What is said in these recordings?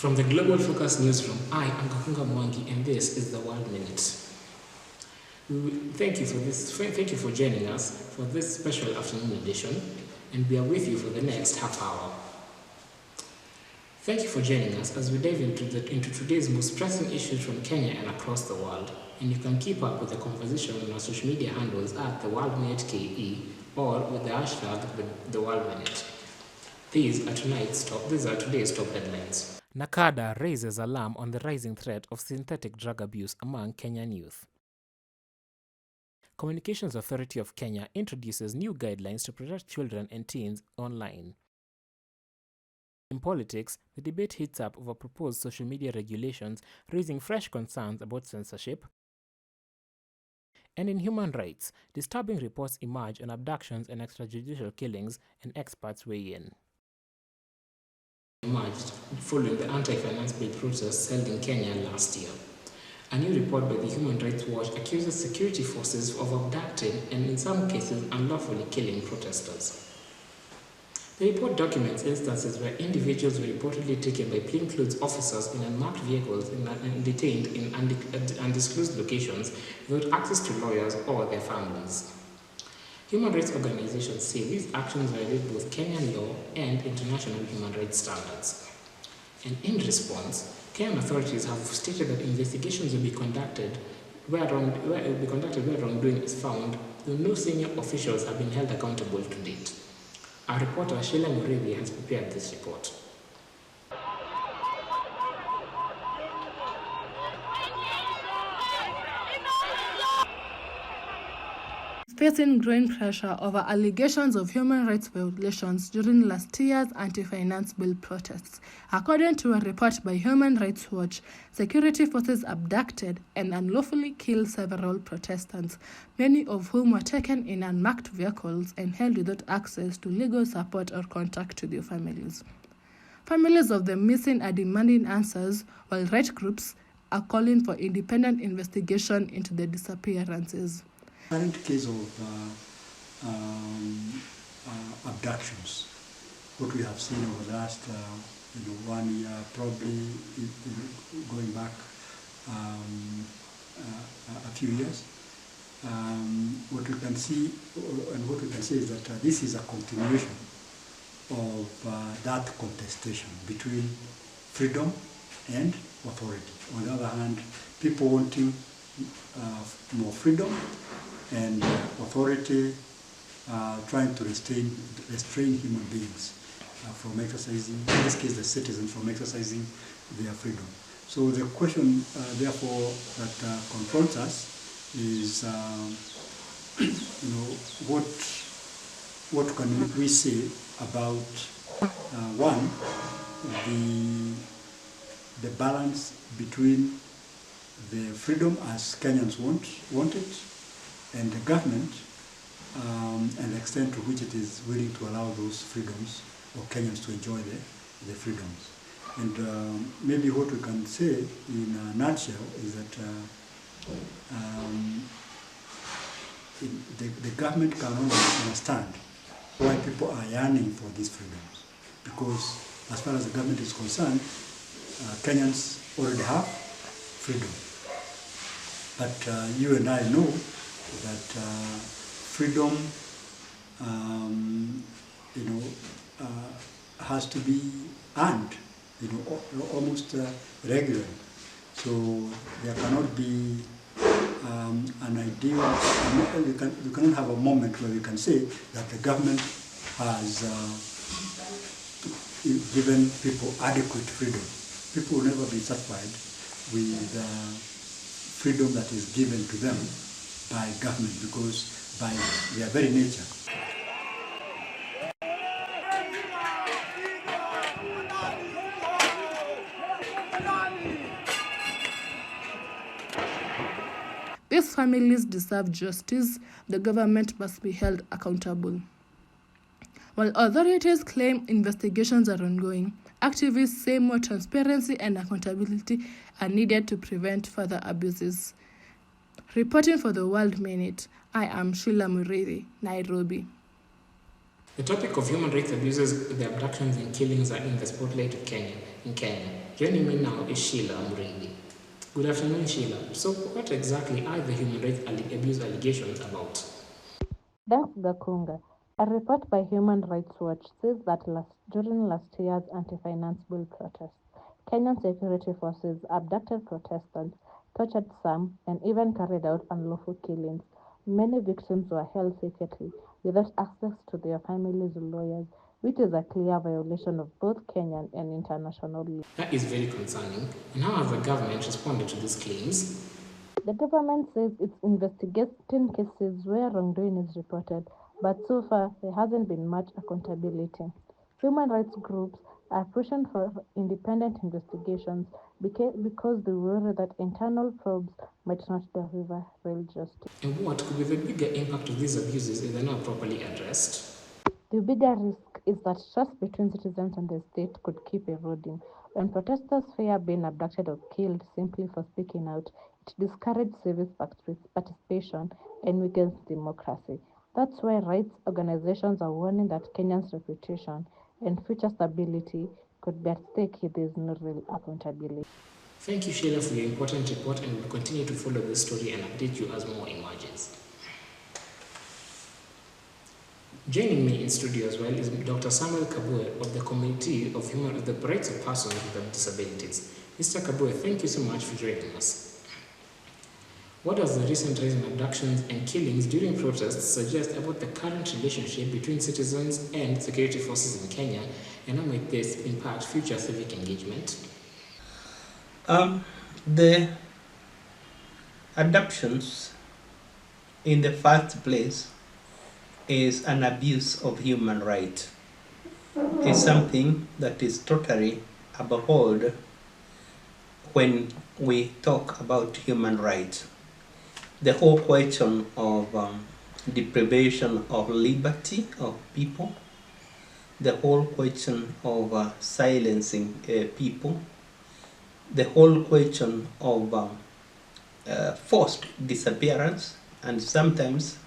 From the Global Focus Newsroom, I am Kakunga Mwangi, and this is the World Minute. Thank you for joining us for this special afternoon edition, and we are with you for the next half hour. Thank you for joining us as we dive into today's most pressing issues from Kenya and across the world. And you can keep up with the conversation on our social media handles at the World Minute KE or with the hashtag the World Minute. These are today's top headlines. NACADA raises alarm on the rising threat of synthetic drug abuse among Kenyan youth. Communications Authority of Kenya introduces new guidelines to protect children and teens online. In politics, the debate heats up over proposed social media regulations, raising fresh concerns about censorship. And in human rights, disturbing reports emerge on abductions and extrajudicial killings, and experts weigh in. Emerged following the anti-finance bill protests held in Kenya last year. A new report by the Human Rights Watch accuses security forces of abducting and, in some cases, unlawfully killing protesters. The report documents instances where individuals were reportedly taken by plainclothes officers in unmarked vehicles and detained in undisclosed locations without access to lawyers or their families. Human rights organizations say these actions violate both Kenyan law and international human rights standards. And in response, Kenyan authorities have stated that investigations will be conducted where wrongdoing is found, though no senior officials have been held accountable to date. Our reporter Sheila Murithi has prepared this report. Facing growing pressure over allegations of human rights violations during last year's anti-finance bill protests. According to a report by Human Rights Watch, security forces abducted and unlawfully killed several protestants, many of whom were taken in unmarked vehicles and held without access to legal support or contact to their families. Families of the missing are demanding answers, while right groups are calling for independent investigation into the disappearances. Current case of abductions, what we have seen over the last 1 year, probably going back a few years, what we can see is that this is a continuation of that contestation between freedom and authority. On the other hand, people wanting more freedom, and authority trying to restrain human beings from exercising, in this case the citizens, from exercising their freedom. So the question, therefore, that confronts us is, what can we say about one, the balance between the freedom as Kenyans want it, and the government, and the extent to which it is willing to allow those freedoms, or Kenyans to enjoy the freedoms. And maybe what we can say in a nutshell is that the government can only understand why people are yearning for these freedoms. Because as far as the government is concerned, Kenyans already have freedom. But you and I know that freedom, has to be earned, almost regularly. So there cannot be an ideal. You cannot have a moment where you can say that the government has given people adequate freedom. People will never be satisfied with freedom that is given to them by government, because by their very nature. These families deserve justice. The government must be held accountable. While authorities claim investigations are ongoing, activists say more transparency and accountability are needed to prevent further abuses. Reporting for the World Minute, I am Sheila Murithi, Nairobi. The topic of human rights abuses, the abductions and killings are in the spotlight in Kenya. Joining me now is Sheila Muridi. Good afternoon, Sheila. So, what exactly are the human rights abuse allegations about? Thanks, Gakunga. A report by Human Rights Watch says that during last year's anti-finance bill protests, Kenyan security forces abducted protesters, tortured some, and even carried out unlawful killings. Many victims were held secretly without access to their families' lawyers, which is a clear violation of both Kenyan and international law. That is very concerning. And how has the government responded to these claims? The government says it's investigating cases where wrongdoing is reported, but so far there hasn't been much accountability. Human rights groups are pushing for independent investigations because they worry that internal probes might not deliver real justice. And what could be the bigger impact of these abuses if they're not properly addressed? The bigger risk is that trust between citizens and the state could keep eroding. When protesters fear being abducted or killed simply for speaking out, it discourages civic participation and weakens democracy. That's why rights organizations are warning that Kenya's reputation and future stability could be at stake if there is no real accountability. Thank you, Sheila, for your important report, and we'll continue to follow this story and update you as more emerges. Joining me in studio as well is Dr. Samuel Kabue of the Committee of the Rights of Persons with Disabilities. Mr. Kabue, thank you so much for joining us. What does the recent rise in abductions and killings during protests suggest about the current relationship between citizens and security forces in Kenya, and how might this impact future civic engagement? The abductions, in the first place, is an abuse of human rights. It's something that is totally abhorred when we talk about human rights. The whole question of deprivation of liberty of people, the whole question of silencing people, the whole question of forced disappearance, and sometimes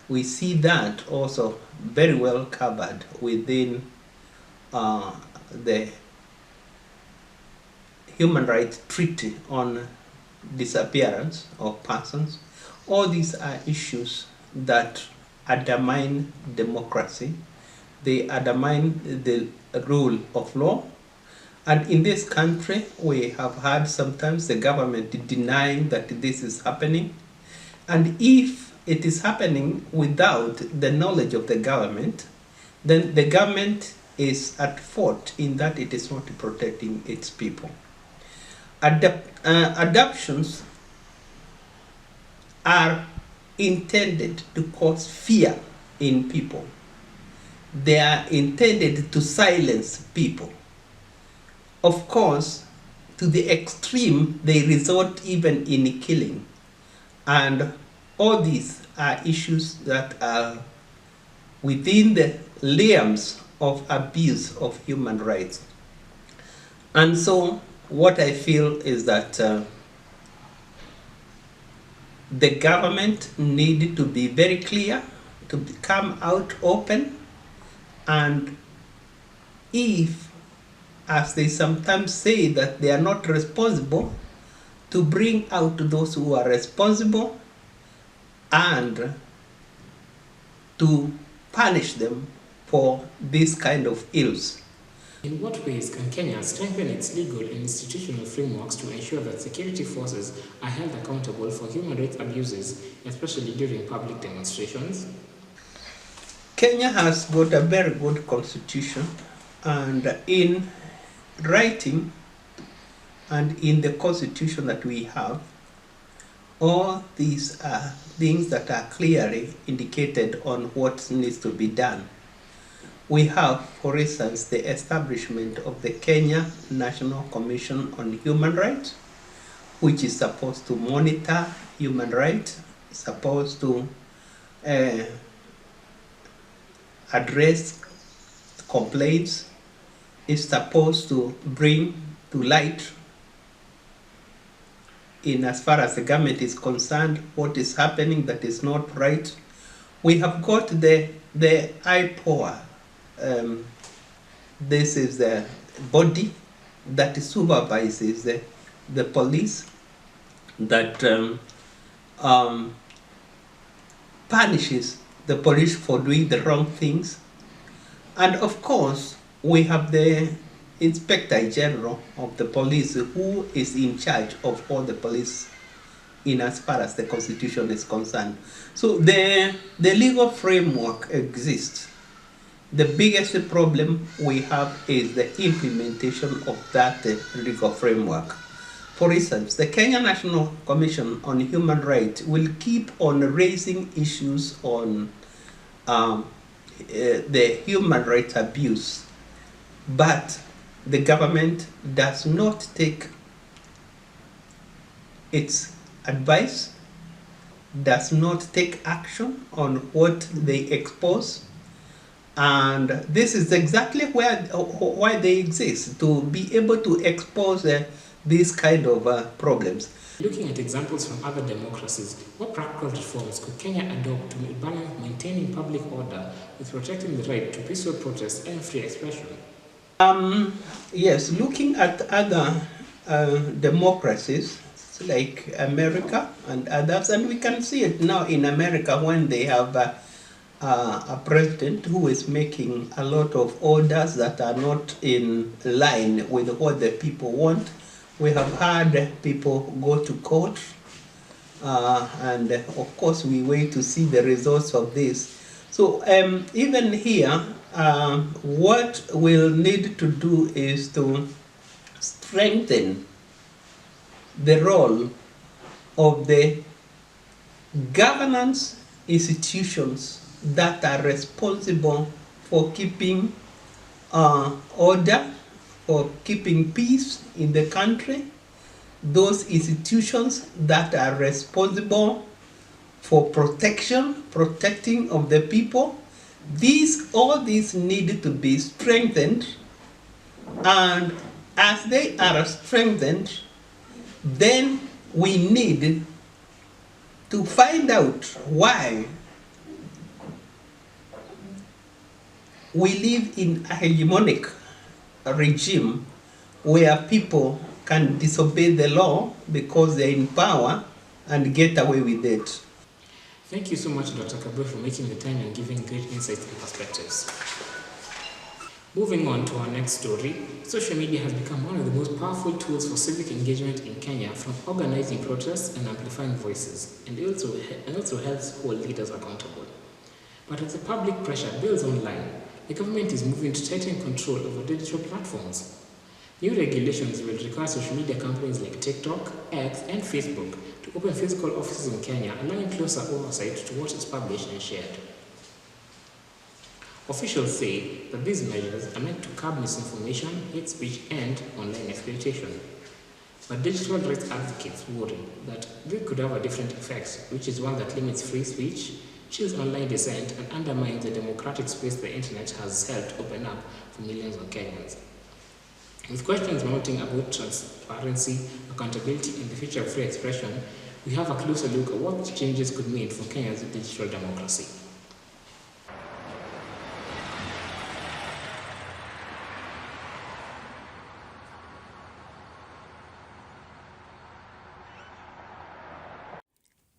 we see that also very well covered within the Human Rights Treaty on disappearance of persons. All these are issues that undermine democracy. They undermine the rule of law. And in this country, we have had sometimes the government denying that this is happening. And if it is happening without the knowledge of the government, then the government is at fault in that it is not protecting its people. Adoptions are intended to cause fear in people. They are intended to silence people. Of course, to the extreme, they result even in killing. And all these are issues that are within the realms of abuse of human rights. And so what I feel is that the government needed to be very clear, to come out open, and if, as they sometimes say, that they are not responsible, to bring out those who are responsible and to punish them for this kind of ills. In what ways can Kenya strengthen its legal and institutional frameworks to ensure that security forces are held accountable for human rights abuses, especially during public demonstrations? Kenya has got a very good constitution, and in writing and in the constitution that we have, all these are things that are clearly indicated on what needs to be done. We have, for instance, the establishment of the Kenya National Commission on Human Rights, which is supposed to monitor human rights, supposed to address complaints, is supposed to bring to light, in as far as the government is concerned, what is happening that is not right. We have got the IPOA. This is the body that supervises the police, that punishes the police for doing the wrong things. And of course, we have the Inspector General of the police, who is in charge of all the police in as far as the Constitution is concerned. So the legal framework exists. The biggest problem we have is the implementation of that legal framework. For instance, the Kenya National Commission on Human Rights will keep on raising issues on the human rights abuse, but the government does not take its advice, does not take action on what they expose. And this is exactly why they exist, to be able to expose these kind of problems. Looking at examples from other democracies, what practical reforms could Kenya adopt to balance maintaining public order with protecting the right to peaceful protest and free expression? Yes, looking at other democracies like America and others, and we can see it now in America when they have a president who is making a lot of orders that are not in line with what the people want. We have had people go to court, and of course we wait to see the results of this. So even here, what we'll need to do is to strengthen the role of the governance institutions that are responsible for keeping order, for keeping peace in the country, those institutions that are responsible for protecting of the people. All these need to be strengthened, and as they are strengthened, then we need to find out why we live in a hegemonic regime where people can disobey the law because they're in power and get away with it. Thank you so much, Dr. Kabwe, for making the time and giving great insights and perspectives. Moving on to our next story, social media has become one of the most powerful tools for civic engagement in Kenya, from organizing protests and amplifying voices, and also helps hold leaders accountable. But as the public pressure builds online, the government is moving to tighten control over digital platforms. New regulations will require social media companies like TikTok, X, and Facebook to open physical offices in Kenya, allowing closer oversight to what is published and shared. Officials say that these measures are meant to curb misinformation, hate speech, and online exploitation. But digital rights advocates worry that this could have a different effect, which is one that limits free speech, chills online dissent, and undermines the democratic space the internet has helped open up for millions of Kenyans. With questions mounting about transparency, accountability, and the future of free expression, we have a closer look at what changes could mean for Kenya's digital democracy.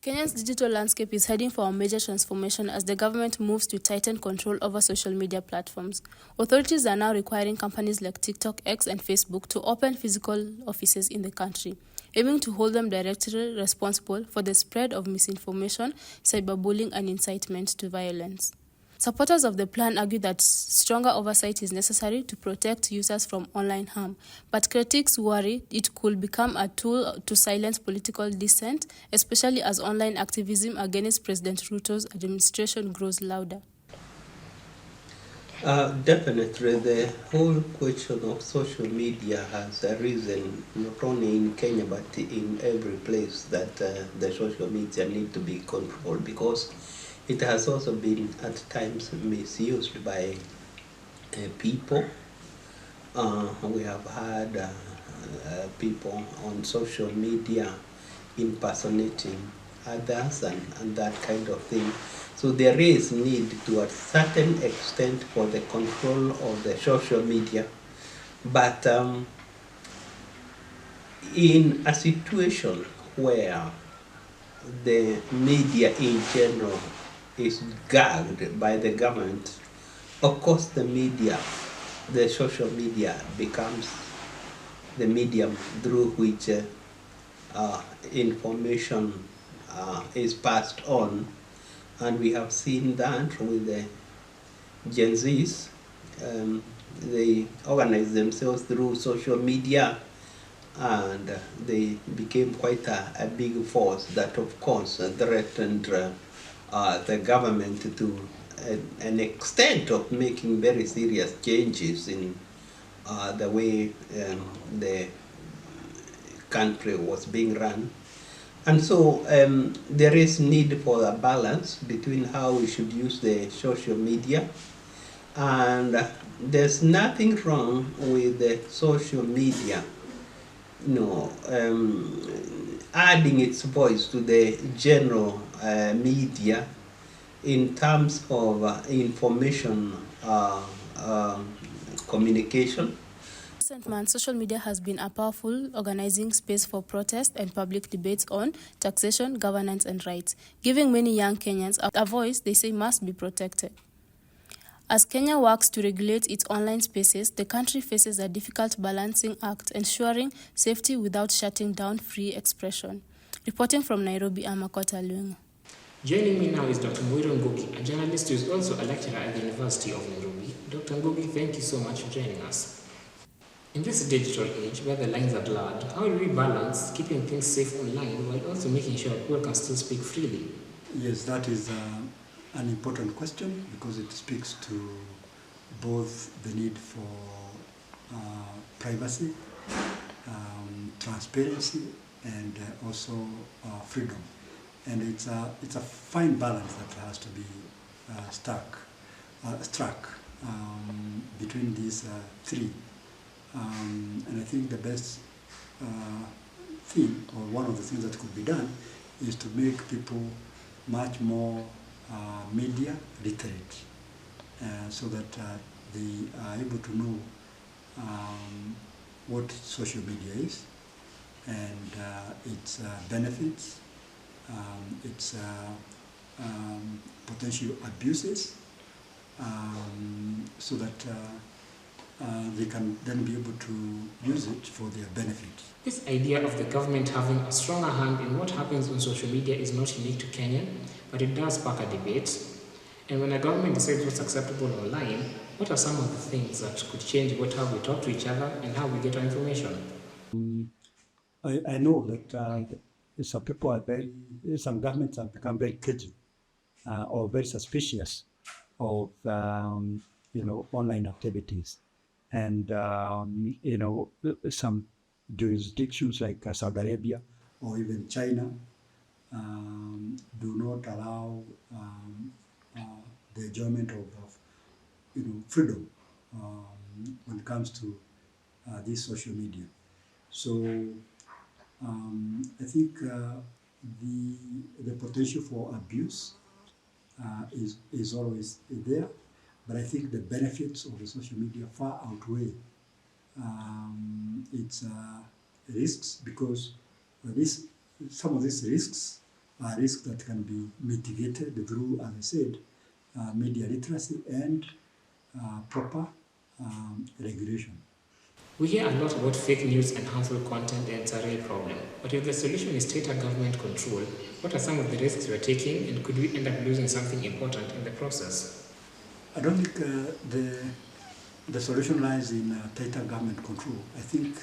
Kenya's digital landscape is heading for a major transformation as the government moves to tighten control over social media platforms. Authorities are now requiring companies like TikTok, X, and Facebook to open physical offices in the country, aiming to hold them directly responsible for the spread of misinformation, cyberbullying, and incitement to violence. Supporters of the plan argue that stronger oversight is necessary to protect users from online harm, but critics worry it could become a tool to silence political dissent, especially as online activism against President Ruto's administration grows louder. Definitely, the whole question of social media has arisen not only in Kenya but in every place that the social media need to be controlled, because it has also been at times misused by people. We have had people on social media impersonating others and that kind of thing. So there is need to a certain extent for the control of the social media. But in a situation where the media in general is gagged by the government, of course the media, the social media becomes the medium through which information is passed on. And we have seen that with the Gen Zs. They organize themselves through social media, and they became quite a big force that, of course, threatened the government to an extent of making very serious changes in the way the country was being run. And so there is need for a balance between how we should use the social media, and there's nothing wrong with the social media, adding its voice to the general media in terms of information communication. Recent months, social media has been a powerful organizing space for protest and public debates on taxation, governance, and rights, giving many young Kenyans a voice they say must be protected. As Kenya works to regulate its online spaces, the country faces a difficult balancing act, ensuring safety without shutting down free expression. Reporting from Nairobi, I'm Makota Luengo. Joining me now is Dr. Mwiro Ngugi, a journalist who is also a lecturer at the University of Nairobi. Dr. Ngugi, thank you so much for joining us. In this digital age where the lines are blurred, how do we balance keeping things safe online while also making sure people can still speak freely? Yes, that is an important question because it speaks to both the need for privacy, transparency, and also freedom. And it's a fine balance that has to be struck between these three. And I think the best thing, or one of the things that could be done, is to make people much more media literate, so that they are able to know what social media is and its benefits, its potential abuses, so that they can then be able to use it for their benefit. This idea of the government having a stronger hand in what happens on social media is not unique to Kenya, but it does spark a debate. And when a government decides what's acceptable online, what are some of the things that could change how we talk to each other and how we get our information? I know that some people are some governments have become very cagey or very suspicious of online activities, and some jurisdictions like Saudi Arabia or even China do not allow the enjoyment of freedom when it comes to this social media. So I think the potential for abuse is always there, but I think the benefits of the social media far outweigh its risks, because some of these risks are risks that can be mitigated through, as I said, media literacy and proper regulation. We hear a lot about fake news and harmful content, and it's a real problem. But if the solution is tighter government control, what are some of the risks we're taking, and could we end up losing something important in the process? I don't think the solution lies in tighter government control. I think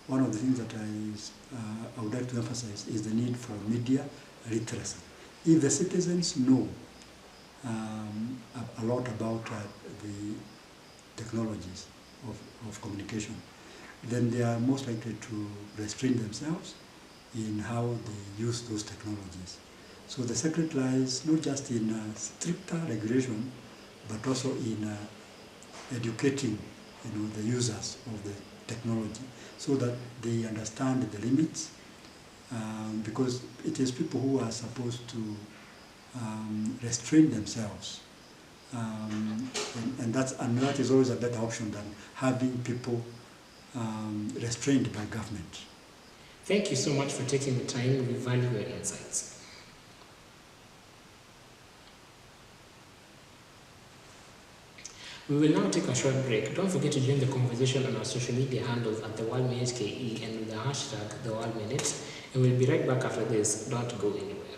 one of the things that I would like to emphasize is the need for media literacy. If the citizens know a lot about the technologies of communication, then they are most likely to restrain themselves in how they use those technologies. So the secret lies not just in stricter regulation, but also in educating the users of the technology so that they understand the limits, because it is people who are supposed to restrain themselves, and that is always a better option than having people restrained by government. Thank you so much for taking the time. We value your insights. We will now take a short break. Don't forget to join the conversation on our social media handles at TheWorldMinuteKE and with the hashtag TheWorldMinute. And we'll be right back after this. Don't go anywhere.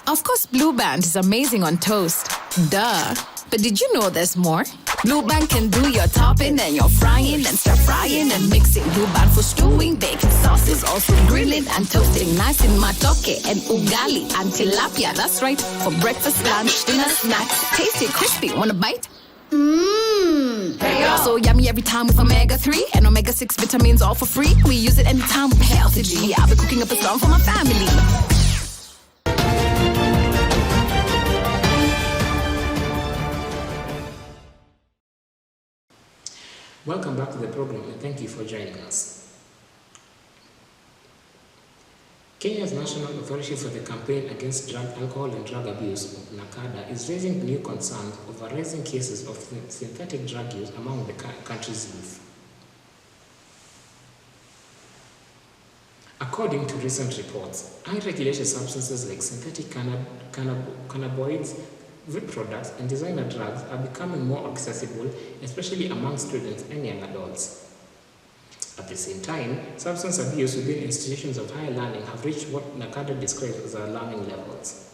Of course, Blue Band is amazing on toast. Duh. But did you know there's more? Blue Band can do your topping and your frying and stir frying and mixing. Blue Band for stewing, baking sauces, also grilling and toasting. Nice in matoke and ugali and tilapia. That's right. For breakfast, lunch, dinner, snacks. Tasty, crispy. Want a bite? So yummy every time with omega-3 and omega-6 vitamins all for free. We use it anytime with healthy G. I'll be cooking up a song for my family. Welcome back to the program and thank you for joining us. Kenya's National Authority for the Campaign Against Alcohol and Drug Abuse, NACADA, is raising new concerns over rising cases of synthetic drug use among the country's youth. According to recent reports, unregulated substances like synthetic cannabinoids, vape products, and designer drugs are becoming more accessible, especially among students and young adults. At the same time, substance abuse within institutions of higher learning have reached what NACADA describes as alarming levels.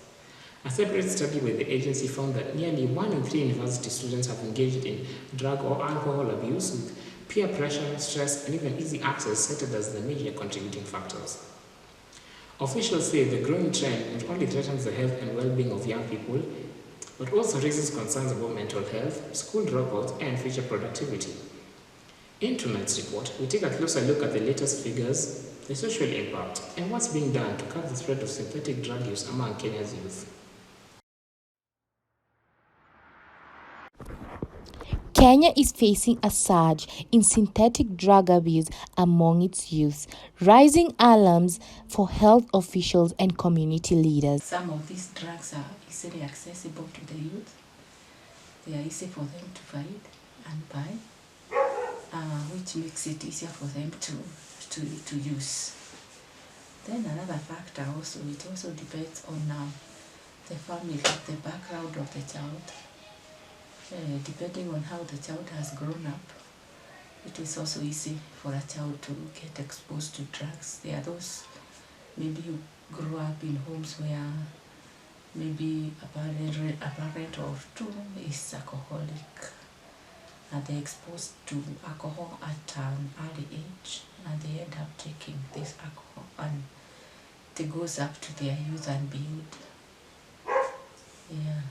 A separate study by the agency found that nearly 1 in 3 university students have engaged in drug or alcohol abuse, with peer pressure, stress, and even easy access cited as the major contributing factors. Officials say the growing trend not only threatens the health and well-being of young people, but also raises concerns about mental health, school dropouts, and future productivity. In tonight's report, we take a closer look at the latest figures, the social impact, and what's being done to curb the spread of synthetic drug use among Kenya's youth. Kenya is facing a surge in synthetic drug abuse among its youth, raising alarms for health officials and community leaders. Some of these drugs are easily accessible to the youth. They are easy for them to find and buy, which makes it easier for them to use. Then another factor also, it also depends on the family, the background of the child. Depending on how the child has grown up, it is also easy for a child to get exposed to drugs. There are those maybe who grew up in homes where maybe a parent of two is alcoholic, and they're exposed to alcohol at an early age, and they end up taking this alcohol, and it goes up to their youth and beyond. Yeah.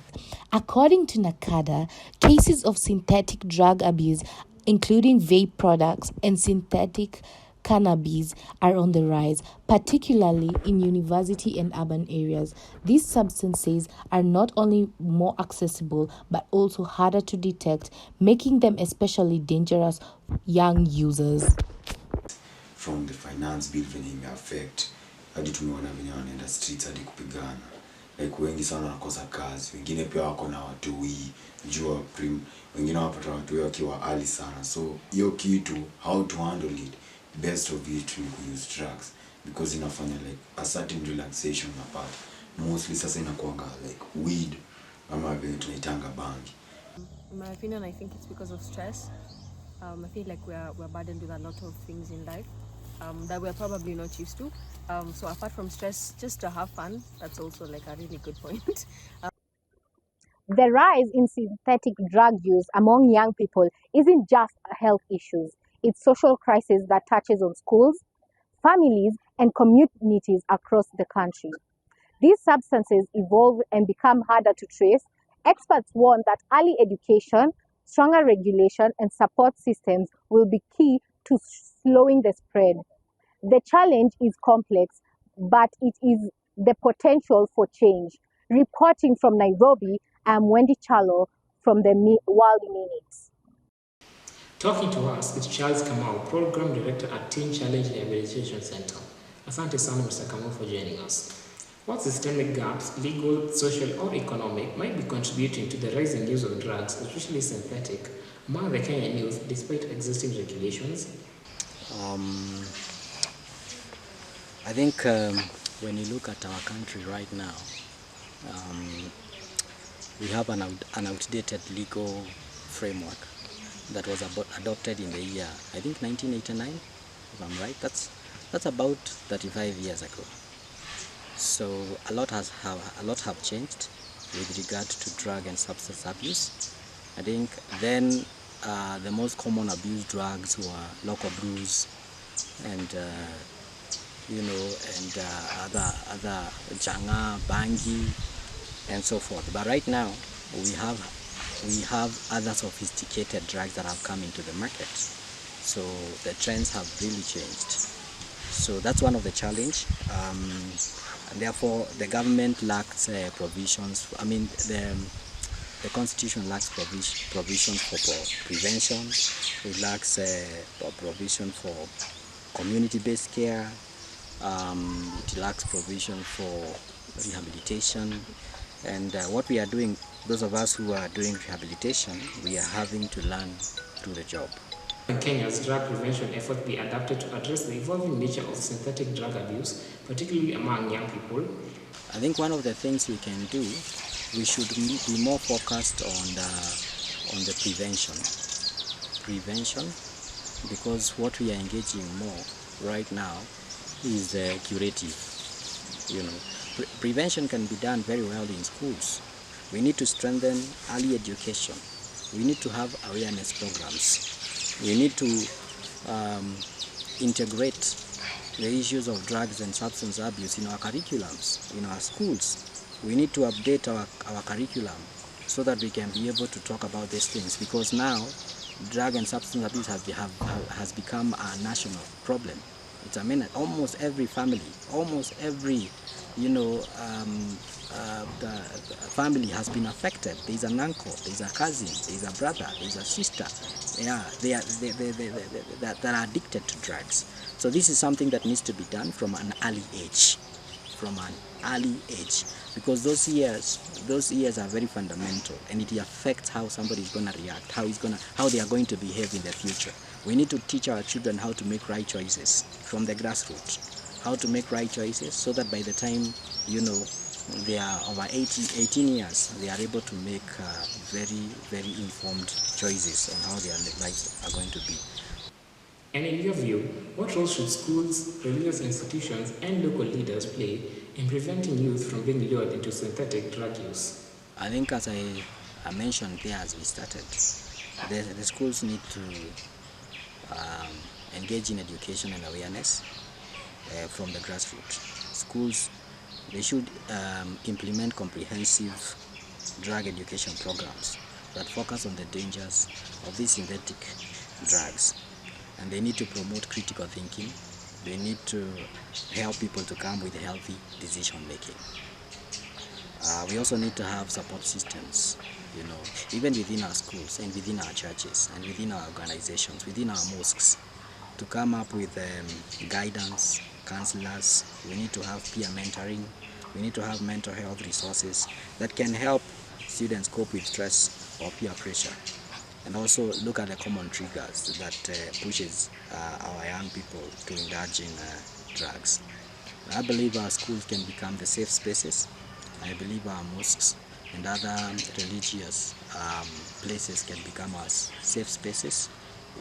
According to NACADA, cases of synthetic drug abuse, including vape products and synthetic cannabis, are on the rise, particularly in university and urban areas. These substances are not only more accessible but also harder to detect, making them especially dangerous for young users. From the finance bill venye affect hadi tumeona venye wanaenda streets hadi kupigana. Like wengi sana wanakosa kazi, wengine pia wako na watoi, jua wengine wapata watoi wakiwa early sana. So hiyo kitu, how to handle it, best of it ni use drugs, because inafanya like a certain relaxation apart. Mostly sasa inakuanga like weed ama vile tunaitanga bangi. In my opinion, I think it's because of stress. I feel like we're burdened with a lot of things in life that we're probably not used to. So apart from stress, just to have fun, that's also like a really good point. The rise in synthetic drug use among young people isn't just a health issue. It's social crisis that touches on schools, families, and communities across the country. These substances evolve and become harder to trace. Experts warn that early education, stronger regulation, and support systems will be key to slowing the spread. The challenge is complex, but it is the potential for change. Reporting from Nairobi, I'm Wendy Chalo from the World Minute. Talking to us is Charles Kamau, Program Director at Teen Challenge Rehabilitation Center. Asante sana Mr. Kamau for joining us. What systemic gaps, legal, social, or economic, might be contributing to the rising use of drugs, especially synthetic, among the Kenyan youth despite existing regulations? I think when you look at our country right now, we have an outdated legal framework that was adopted in the year, I think 1989, if I'm right. That's about 35 years ago. So a lot have changed with regard to drug and substance abuse. I think then the most common abused drugs were local brews and other janga, bangi, and so forth. But right now we have other sophisticated drugs that have come into the market. So the trends have really changed. So that's one of the challenge. And therefore, the government lacks provisions. I mean, the constitution lacks provisions for prevention. It lacks provision for community-based care. It lacks provision for rehabilitation. And what we are doing, those of us who are doing rehabilitation, we are having to learn through the job. In Kenya's drug prevention efforts be adapted to address the evolving nature of synthetic drug abuse, particularly among young people? I think one of the things we can do, we should be more focused on the prevention, because what we are engaging more right now is curative. Prevention can be done very well in schools. We need to strengthen early education. We need to have awareness programs. We need to integrate the issues of drugs and substance abuse in our curriculums, in our schools. We need to update our curriculum so that we can be able to talk about these things, because now drug and substance abuse has become a national problem. It's almost every family, almost every the family has been affected. There's an uncle, there's a cousin, there's a brother, there's a sister. Yeah, they are addicted to drugs. So this is something that needs to be done from an early age, because those years are very fundamental, and it affects how somebody is going to react, how they are going to behave in the future. We need to teach our children how to make right choices from the grassroots, how to make right choices, so that by the time they are over 18 years, they are able to make very, very informed choices on how their lives are going to be. And in your view, what role should schools, religious institutions, and local leaders play in preventing youth from being lured into synthetic drug use? I think, as I mentioned there as we started, the schools need to engage in education and awareness from the grassroots. Schools, they should implement comprehensive drug education programs that focus on the dangers of these synthetic drugs. And they need to promote critical thinking. They need to help people to come with healthy decision making. We also need to have support systems, even within our schools and within our churches and within our organizations, within our mosques, to come up with guidance, counselors. We need to have peer mentoring. We need to have mental health resources that can help students cope with stress or peer pressure, and also look at the common triggers that pushes our young people to indulge in drugs. I believe our schools can become the safe spaces. I believe our mosques and other religious places can become our safe spaces,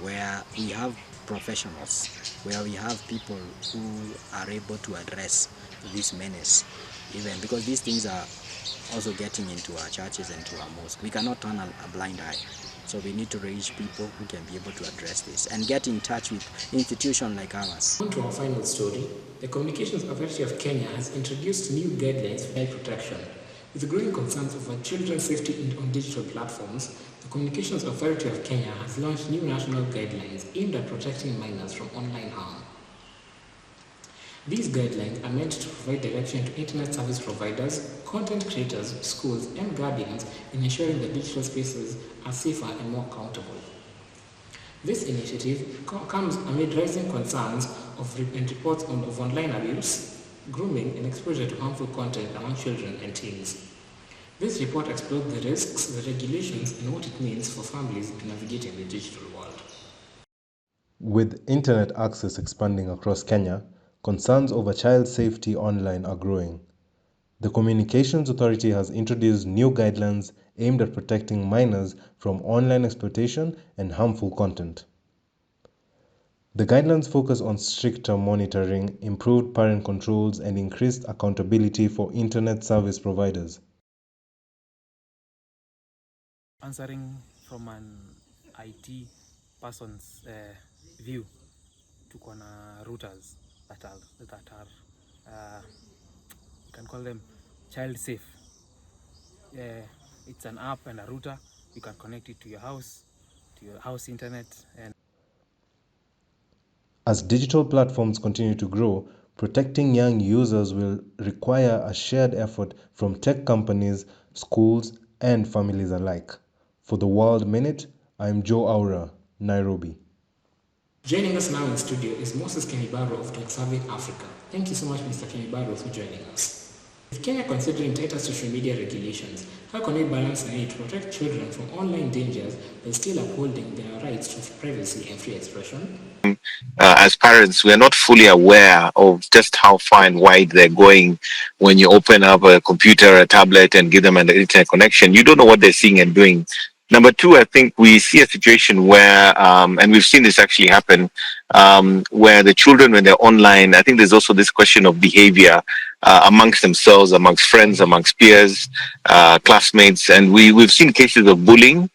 where we have professionals, where we have people who are able to address this menace, even because these things are also getting into our churches and to our mosques. We cannot turn a blind eye. So we need to reach people who can be able to address this and get in touch with institutions like ours. On to our final story. The Communications Authority of Kenya has introduced new guidelines for child protection. With growing concerns over children's safety on digital platforms, the Communications Authority of Kenya has launched new national guidelines aimed at protecting minors from online harm. These guidelines are meant to provide direction to internet service providers, content creators, schools, and guardians in ensuring that digital spaces are safer and more accountable. This initiative comes amid rising concerns and reports of online abuse, grooming, and exposure to harmful content among children and teens. This report explored the risks, the regulations, and what it means for families navigating the digital world. With internet access expanding across Kenya, concerns over child safety online are growing. The Communications Authority has introduced new guidelines aimed at protecting minors from online exploitation and harmful content. The guidelines focus on stricter monitoring, improved parent controls, and increased accountability for internet service providers. Answering from an IT person's view, tuko na routers that are you can call them child safe. It's an app and a router. You can connect it to your house internet. And as digital platforms continue to grow, protecting young users will require a shared effort from tech companies, schools, and families alike. For the World Minute, I'm Joe Aura, Nairobi. Joining us now in studio is Moses Kemibaro of Tech Survey Africa. Thank you so much, Mr. Kemibaro, for joining us. With Kenya considering tighter social media regulations, how can we balance the need to protect children from online dangers while still upholding their rights to privacy and free expression? As parents, we are not fully aware of just how far and wide they're going. When you open up a computer, a tablet, and give them an internet connection, you don't know what they're seeing and doing. Number two, I think we see a situation where, and we've seen this actually happen, where the children, when they're online, I think there's also this question of behavior amongst themselves, amongst friends, amongst peers, classmates, and we've seen cases of bullying.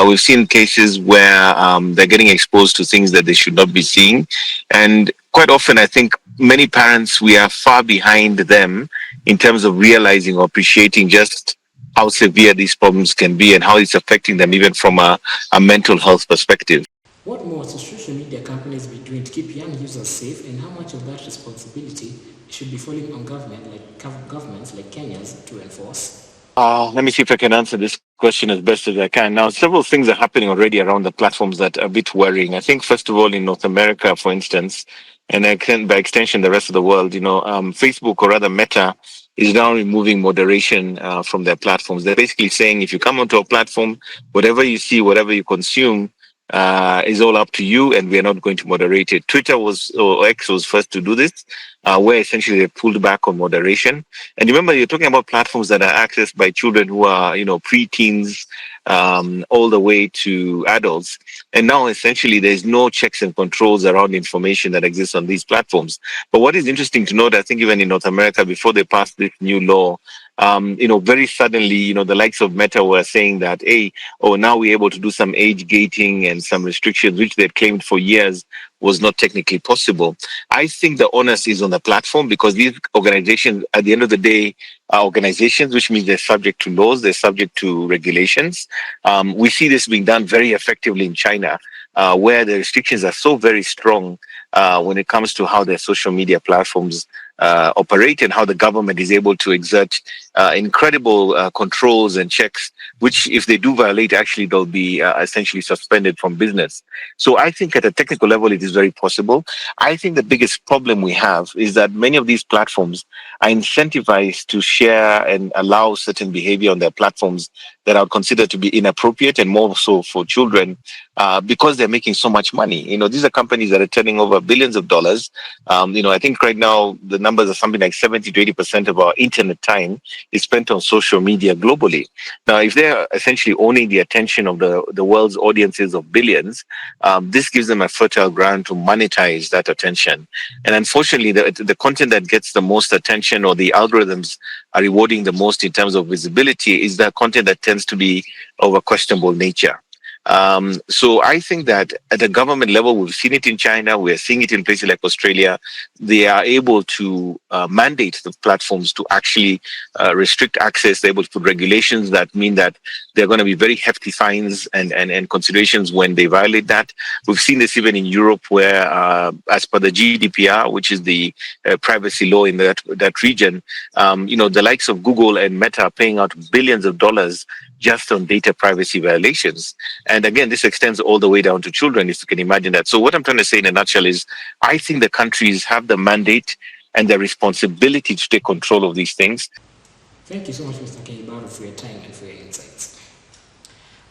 We've seen cases where they're getting exposed to things that they should not be seeing, and quite often, I think many parents, we are far behind them in terms of realizing or appreciating just how severe these problems can be and how it's affecting them even from a mental health perspective. What more should social media companies be doing to keep young users safe, and how much of that responsibility should be falling on governments like Kenya's to enforce? Let me see if I can answer this question as best as I can. Now, several things are happening already around the platforms that are a bit worrying. I think, first of all, in North America, for instance, and by extension, the rest of the world, Facebook, or rather Meta, is now removing moderation from their platforms. They're basically saying if you come onto a platform, whatever you see, whatever you consume, is all up to you, and we are not going to moderate it. Twitter or X was first to do this, where essentially they pulled back on moderation. And remember, you're talking about platforms that are accessed by children who are, pre-teens, all the way to adults. And now essentially there's no checks and controls around information that exists on these platforms. But what is interesting to note, I think even in North America, before they passed this new law, very suddenly, the likes of Meta were saying that, now we're able to do some age gating and some restrictions, which they had claimed for years was not technically possible. I think the onus is on the platform, because these organizations, at the end of the day, are organizations, which means they're subject to laws, they're subject to regulations. We see this being done very effectively in China, where the restrictions are so very strong when it comes to how their social media platforms operate, and how the government is able to exert incredible controls and checks, which if they do violate, actually they'll be essentially suspended from business. So I think at a technical level, it is very possible. I think the biggest problem we have is that many of these platforms are incentivized to share and allow certain behavior on their platforms that are considered to be inappropriate, and more so for children, because they're making so much money. These are companies that are turning over billions of dollars. I think right now the numbers are something like 70 to 80% of our internet time is spent on social media globally. Now, if they're essentially owning the attention of the world's audiences of billions, this gives them a fertile ground to monetize that attention. And unfortunately, the content that gets the most attention, or the algorithms are rewarding the most in terms of visibility, is the content that tends to be of a questionable nature. So I think that at the government level, we've seen it in China, we're seeing it in places like Australia. They are able to mandate the platforms to actually restrict access. They're able to put regulations that mean that there are going to be very hefty fines and considerations when they violate that. We've seen this even in Europe, where as per the GDPR, which is the privacy law in that region, the likes of Google and Meta are paying out billions of dollars just on data privacy violations. And again, this extends all the way down to children, if you can imagine that. So what I'm trying to say in a nutshell is, I think the countries have the mandate and their responsibility to take control of these things. Thank you so much, Mr. Keibaru, for your time and for your insights.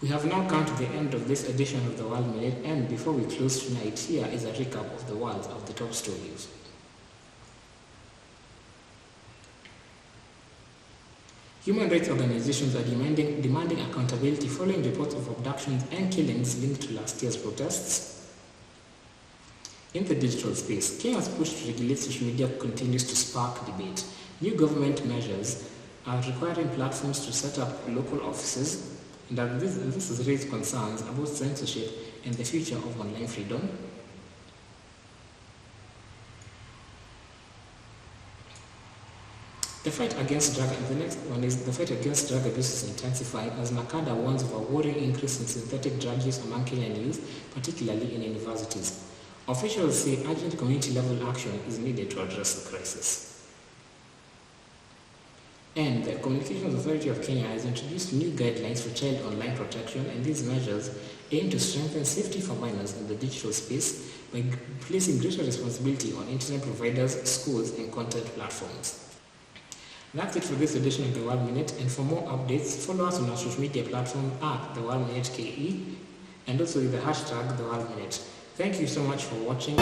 We have now come to the end of this edition of the World Minute, and before we close tonight, here is a recap of the world of the top stories. Human rights organizations are demanding accountability following reports of abductions and killings linked to last year's protests. In the digital space, Kenya's push to regulate social media continues to spark debate. New government measures are requiring platforms to set up local offices, and this has raised concerns about censorship and the future of online freedom. The fight against drug abuse is intensifying as Nakada warns of a worrying increase in synthetic drug use among Kenyan youth, particularly in universities. Officials say urgent community-level action is needed to address the crisis. And the Communications Authority of Kenya has introduced new guidelines for child online protection, and these measures aim to strengthen safety for minors in the digital space by placing greater responsibility on internet providers, schools, and content platforms. That's it for this edition of The World Minute, and for more updates, follow us on our social media platform at The World Minute KE, and also with the hashtag The World Minute. Thank you so much for watching.